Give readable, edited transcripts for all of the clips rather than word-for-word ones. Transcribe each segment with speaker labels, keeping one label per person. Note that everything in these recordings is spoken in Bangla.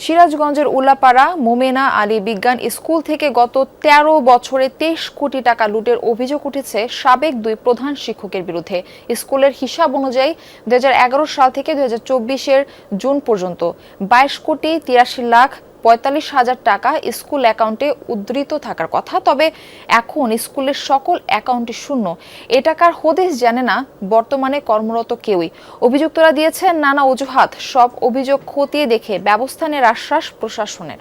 Speaker 1: সিরাজগঞ্জের উল্লাপাড়া মোমেনা আলী বিজ্ঞান স্কুল থেকে গত ১৩ বছরে ২৩ কোটি টাকা লুটের অভিযোগ উঠেছে সাবেক দুই প্রধান শিক্ষকের বিরুদ্ধে। স্কুলের হিসাব অনুযায়ী ২০১১ সাল থেকে ২০২৪-এর জুন পর্যন্ত ২২ কোটি ৮৩ লাখ ৪৫ হাজার টাকা স্কুল অ্যাকাউন্টে উদ্ধৃত থাকার কথা। তবে এখন স্কুলের সকল অ্যাকাউন্টে শূন্য। এ টাকার হদিস জানে না বর্তমানে কর্মরত কেউই। অভিযুক্তরা দিয়েছেন নানা অজুহাত। সব অভিযোগ খতিয়ে দেখে ব্যবস্থা নেওয়ার আশ্বাস প্রশাসনের।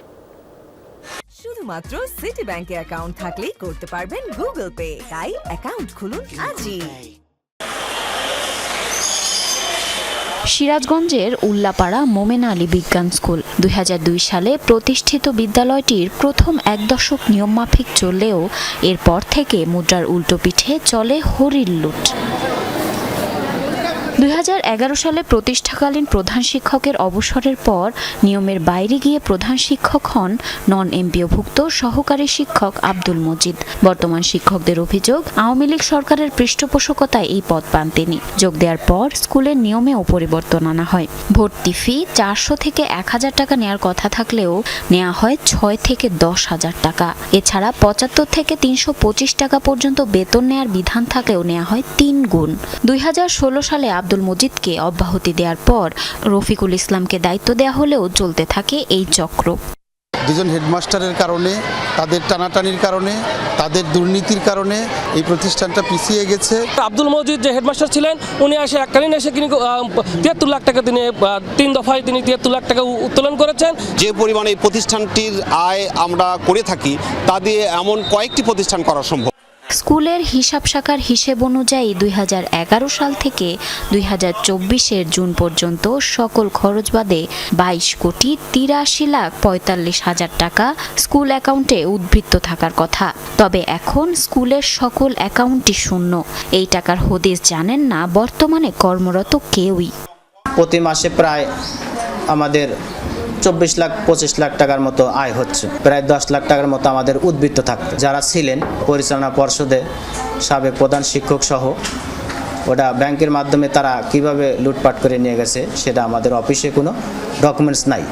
Speaker 2: শুধুমাত্র সিটি ব্যাংকে অ্যাকাউন্ট থাকলেই করতে পারবেন গুগল পে। তাই অ্যাকাউন্ট খুলুন আজই।
Speaker 3: সিরাজগঞ্জের উল্লাপাড়া মোমেনা আলী বিজ্ঞান স্কুল ২০০২ সালে প্রতিষ্ঠিত বিদ্যালয়টির প্রথম এক দশক নিয়মমাফিক চললেও এরপর থেকে মুদ্রার উল্টো পিঠে চলে হরির লুট। ২০১১ সালে প্রতিষ্ঠাকালীন প্রধান শিক্ষকের অবসরের পর নিয়মের বাইরে গিয়ে প্রধান শিক্ষক হন নন এমপিওভুক্ত সহকারী শিক্ষক আব্দুল মজিদ। বর্তমান শিক্ষকদের অভিযোগ, আওয়ামী লীগ সরকারের পৃষ্ঠপোষকতায় এই পদ পান তিনি। যোগ দেওয়ার পর স্কুলের নিয়মেও পরিবর্তন আনা হয়। ভর্তি ফি ৪০০ থেকে ১,০০০ টাকা নেওয়ার কথা থাকলেও নেওয়া হয় ৬ থেকে ১০,০০০ টাকা। এছাড়া ৭৫ থেকে ৩২৫ টাকা পর্যন্ত বেতন নেয়ার বিধান থাকলেও নেওয়া হয় ৩ গুণ। ২০১৬ সালে আব্দুল মজিদকে অব্যাহতি দেওয়ার পর রফিকুল ইসলামকে দায়িত্ব দেওয়া হলেও চলতে থাকে এই চক্র।
Speaker 4: দুজন হেডমাস্টারের কারণে, তাদের টানাটানির কারণে, তাদের দুর্নীতির কারণে এই প্রতিষ্ঠানটা পিছিয়ে গেছে।
Speaker 5: আব্দুল মজিদ যে হেডমাস্টার ছিলেন, উনি এককালীন এসে তিনি ৭৩ লাখ টাকা তিনি ৩ দফায় তিনি ৭৩ লাখ টাকা উত্তোলন করেছেন।
Speaker 6: যে পরিমাণে এই প্রতিষ্ঠানটির আয় আমরা করে থাকি, তা দিয়ে এমন কয়েকটি প্রতিষ্ঠান করা সম্ভব।
Speaker 3: স্কুলের হিসাব শাখার হিসেব অনুযায়ী ২০১১ সাল থেকে ২০২৪-এর জুন পর্যন্ত সকল খরচ বাদে ২২ কোটি ৮৩ লাখ ৪৫ হাজার টাকা স্কুল অ্যাকাউন্টে উদ্ধৃত থাকার কথা। তবে এখন স্কুলের সকল অ্যাকাউন্টই শূন্য। এই টাকার হদিস জানেন না বর্তমানে কর্মরত কেউই।
Speaker 7: প্রতি মাসে প্রায় আমাদের ২৪ লাখ ২৫ লাখ টাকার মতো আয় হচ্ছে। প্রায় ১০ লাখ টাকার মতো আমাদের উদ্বৃত্ত থাকতো। যারা ছিলেন পরিচালনা পর্ষদে সাবেক প্রধান শিক্ষক সহ, ওটা ব্যাংকের মাধ্যমে তারা কিভাবে লুটপাট করে নিয়ে গেছে সেটা আমাদের অফিসে কোনো ডকুমেন্টস নাই।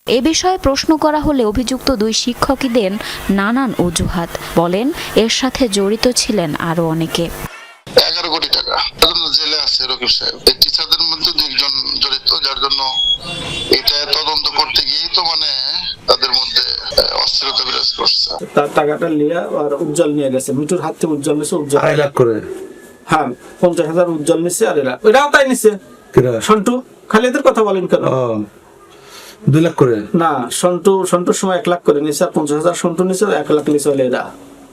Speaker 3: এ বিষয়ে প্রশ্ন করা হলে অভিযুক্ত দুই শিক্ষকই দেন নানান অজুহাত। বলেন এর সাথে জড়িত ছিলেন আরো অনেকে।
Speaker 8: ১১ কোটি টাকা জেলে আছে রকিব সাহেব। এই টিচারদের মধ্যে দুইজন জড়িত, যার জন্য এটা তদন্ত করতে গিয়ে তো তাদের মধ্যে অস্থিরতা বিরাজ করছে।
Speaker 9: তার টাকাটা নিয়ে আর উজ্জ্বল নিয়ে গেছে। মিঠুর হাত থেকে উজ্জ্বল নিছে, উজ্জ্বল ২.৫ লাখ করে। হ্যাঁ, ৫০,০০০ উজ্জ্বল নিছে আর এরাও তাই নিছে। সন্টু, খালি এদের কথা বলেন কেন?
Speaker 10: ২ লাখ করে
Speaker 9: না, সন্টুর সময় ১ লাখ করে নিছে, আর ৫০,০০০ সন্টু নিছে, ১ লাখ নিছে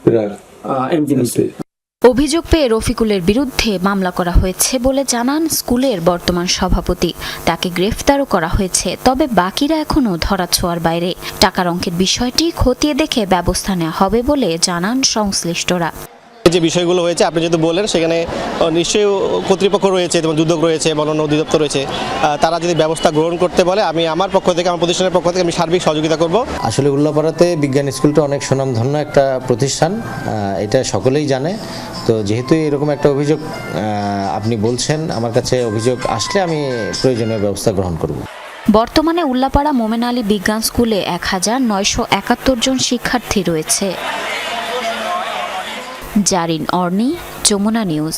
Speaker 9: এরা এমপি নিছে।
Speaker 3: অভিযোগ পেয়ে রফিকুলের বিরুদ্ধে মামলা করা হয়েছে বলে জানান স্কুলের বর্তমান সভাপতি। তাকে গ্রেফতারও করা হয়েছে। তবে বাকিরা এখনও ধরাছোঁয়ার বাইরে। টাকার অঙ্কের বিষয়টি খতিয়ে দেখে ব্যবস্থা নেওয়া হবে বলে জানান সংশ্লিষ্টরা।
Speaker 11: যে বিষয়গুলো হয়েছে আপনি যদি বলেন, সেখানে নিশ্চয়ই কর্তৃপক্ষ রয়েছে, যেমন দুদক রয়েছে, বন অধিদপ্তর রয়েছে, তারা যদি ব্যবস্থা গ্রহণ করতে বলে আমি আমার পক্ষ থেকে, আমার প্রতিষ্ঠানের পক্ষ থেকে আমি সার্বিক সহযোগিতা করব।
Speaker 12: আসলে উল্লাপাড়াতে বিজ্ঞান স্কুলটা অনেক সুনামধন্য একটা প্রতিষ্ঠান, এটা সকলেই জানে। তো যেহেতু এরকম একটা অভিযোগ আপনি বলছেন, আমার কাছে অভিযোগ আসলে আমি প্রয়োজনীয় ব্যবস্থা গ্রহণ করব।
Speaker 3: বর্তমানে উল্লাপাড়া মোমেনা আলী বিজ্ঞান স্কুলে ১,৯৭১ জন শিক্ষার্থী রয়েছে। জারিন অর্নি, যমুনা নিউজ।